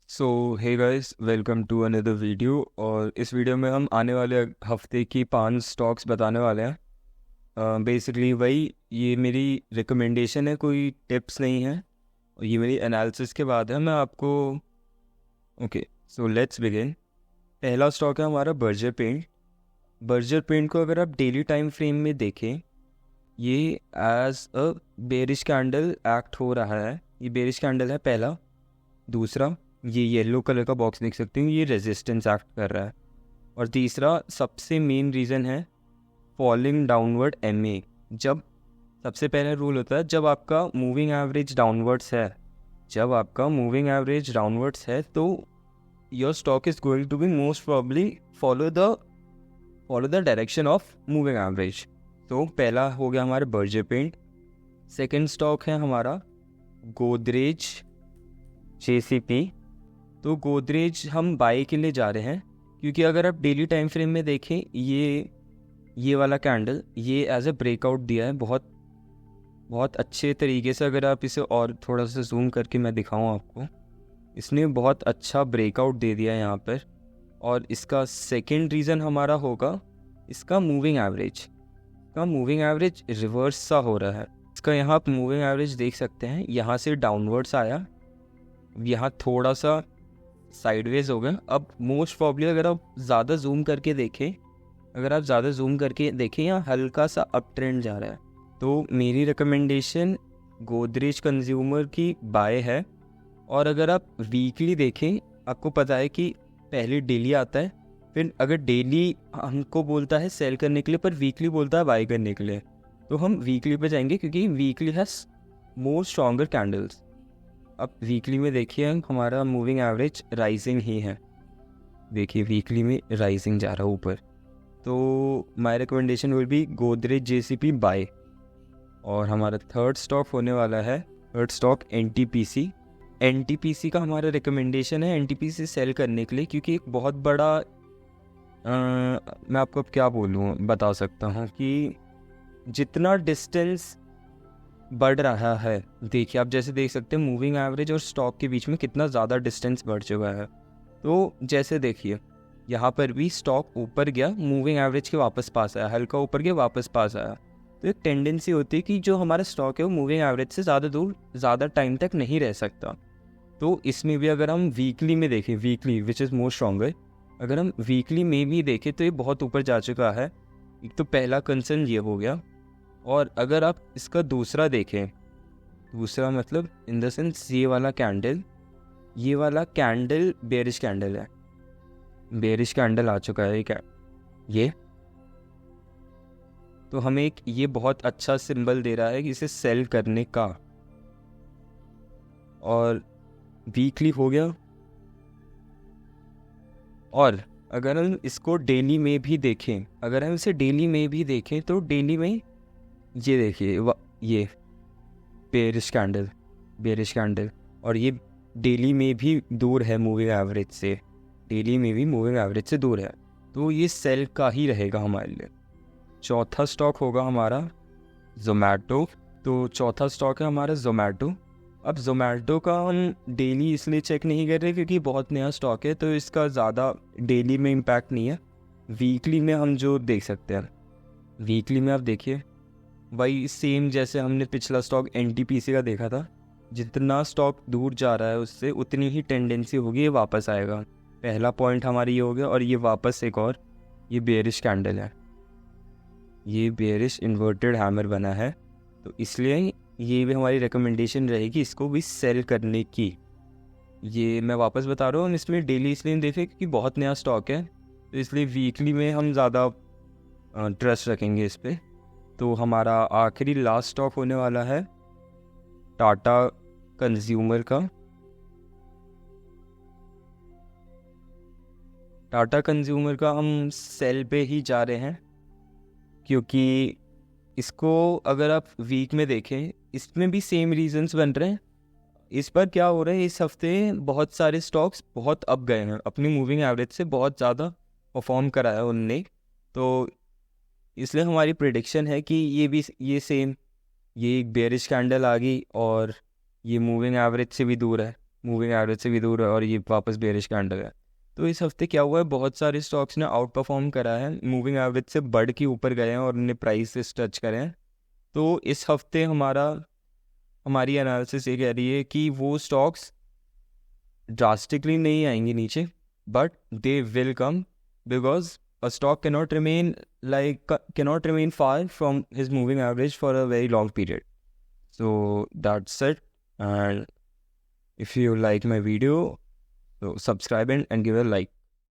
So hey guys, welcome to another video. और इस video में हम आने वाले हफ्ते की 5 स्टॉक्स बताने वाले हैं। बेसिकली वही, ये मेरी रिकमेंडेशन है, कोई टिप्स नहीं है। और ये मेरी एनालिसिस के बाद है। मैं आपको ओके, सो लेट्स बिगिन। पहला स्टॉक है हमारा बर्जर पेंट। बर्जर पेंट को अगर आप डेली टाइम फ्रेम में देखें, ये as a bearish candle act हो रहा है। ये बेरिश कैंडल है पहला। दूसरा, ये येलो कलर का बॉक्स देख सकते हो, ये रेजिस्टेंस एक्ट कर रहा है। और तीसरा सबसे मेन रीज़न है फॉलिंग डाउनवर्ड एमए। जब सबसे पहला रूल होता है, जब आपका मूविंग एवरेज डाउनवर्ड्स है, तो your stock is going to be most probably follow the direction of moving average. तो पहला हो गया हमारा बर्जर पेंट। सेकेंड स्टॉक है हमारा गोदरेज जेसीपी। तो गोदरेज हम बाय के लिए जा रहे हैं, क्योंकि अगर आप डेली टाइम फ्रेम में देखें, ये वाला कैंडल ये एज अ ब्रेकआउट दिया है बहुत बहुत अच्छे तरीके से। अगर आप इसे और थोड़ा सा जूम करके मैं दिखाऊं आपको, इसने बहुत अच्छा ब्रेकआउट दे दिया है यहाँ पर। और इसका सेकंड रीज़न हमारा होगा इसका मूविंग एवरेज रिवर्स सा हो रहा है। इसका यहाँ आप मूविंग एवरेज देख सकते हैं, यहाँ से डाउनवर्ड्स आया, यहाँ थोड़ा सा साइडवेज हो गया। अब मोस्ट प्रॉब्ली अगर आप ज़्यादा जूम करके देखें, यहाँ हल्का सा अप ट्रेंड जा रहा है। तो मेरी रिकमेंडेशन गोदरेज कंज्यूमर की बाय है। और अगर आप वीकली देखें, आपको पता है कि पहले डेली आता है, फिर अगर डेली हमको बोलता है सेल करने के लिए, पर वीकली बोलता है बाय करने के लिए, तो हम वीकली पे जाएंगे, क्योंकि weekly has more stronger candles. अब वीकली में देखिए, हमारा मूविंग एवरेज राइजिंग ही है। देखिए वीकली में राइजिंग जा रहा है ऊपर। तो my recommendation will be Godrej JCP buy. और हमारा थर्ड स्टॉक होने वाला है एनटीपीसी। एनटीपीसी का हमारा रिकमेंडेशन है एनटीपीसी सेल करने के लिए, क्योंकि एक बहुत बड़ा मैं आपको अब क्या बता सकता हूँ कि जितना डिस्टेंस बढ़ रहा है, देखिए आप जैसे देख सकते हैं मूविंग एवरेज और स्टॉक के बीच में कितना ज़्यादा डिस्टेंस बढ़ चुका है। तो जैसे देखिए यहाँ पर भी स्टॉक ऊपर गया, मूविंग एवरेज के वापस पास आया, हल्का ऊपर गया वापस पास आया। तो एक टेंडेंसी होती है कि जो हमारा स्टॉक है वो मूविंग एवरेज से ज़्यादा दूर ज़्यादा टाइम तक नहीं रह सकता। तो इसमें भी अगर हम वीकली में देखें, weekly which is more stronger, अगर हम वीकली में भी देखें तो ये बहुत ऊपर जा चुका है। एक तो पहला कंसर्न ये हो गया। और अगर आप इसका दूसरा देखें, दूसरा मतलब इन द सेंस ये वाला कैंडल बेरिश कैंडल है, बेरिश कैंडल आ चुका है ये। तो हमें एक ये बहुत अच्छा सिंबल दे रहा है कि इसे सेल करने का। और वीकली हो गया। और अगर हम इसको डेली में भी देखें, तो डेली में ये देखिए ये बेरिश कैंडल, और ये डेली में भी दूर है मूविंग एवरेज से, दूर है। तो ये सेल का ही रहेगा हमारे लिए। चौथा स्टॉक होगा हमारा जोमेटो। तो चौथा स्टॉक है हमारा जोमेटो। अब जोमेटो का हम डेली इसलिए चेक नहीं कर रहे क्योंकि बहुत नया स्टॉक है, तो इसका ज़्यादा डेली में इम्पैक्ट नहीं है। वीकली में हम जो देख सकते हैं, वीकली में आप देखिए वही सेम जैसे हमने पिछला स्टॉक एनटीपीसी का देखा था, जितना स्टॉक दूर जा रहा है उससे उतनी ही टेंडेंसी होगी ये वापस आएगा। पहला पॉइंट हमारी ये हो गया। और ये वापस एक और ये बेरिश कैंडल है, ये बेरिश इन्वर्टेड हैमर बना है। तो इसलिए ये भी हमारी रिकमेंडेशन रहेगी इसको भी सेल करने की। ये मैं वापस बता रहा हूँ, हम इसमें डेली इसलिए नहीं देखें क्योंकि बहुत नया स्टॉक है, तो इसलिए वीकली में हम ज़्यादा ट्रस्ट रखेंगे इस पर। तो हमारा आखिरी लास्ट स्टॉक होने वाला है टाटा कंज्यूमर का। टाटा कंज्यूमर का हम सेल पे ही जा रहे हैं, क्योंकि इसको अगर आप वीक में देखें, इसमें भी सेम रीजंस बन रहे हैं। इस पर क्या हो रहा है, इस हफ्ते बहुत सारे स्टॉक्स बहुत अप गए हैं, अपनी मूविंग एवरेज से बहुत ज़्यादा परफॉर्म कराया उनने। तो इसलिए हमारी प्रेडिक्शन है कि ये सेम ये एक बेरिश कैंडल आ गई और ये मूविंग एवरेज से भी दूर है, मूविंग एवरेज से भी दूर है और ये वापस बेरिश कैंडल है। तो इस हफ्ते क्या हुआ है, बहुत सारे स्टॉक्स ने आउट परफॉर्म करा है, मूविंग एवरेज से बढ़ के ऊपर गए हैं और उन्हें प्राइस टच करे हैं। तो इस हफ्ते हमारी एनालिसिस ये कह रही है कि वो स्टॉक्स ड्रास्टिकली नहीं आएंगे नीचे, but they will come because a stock cannot remain far from his moving average for a very long period. So that's it. And if you like my video, so subscribe and give a like.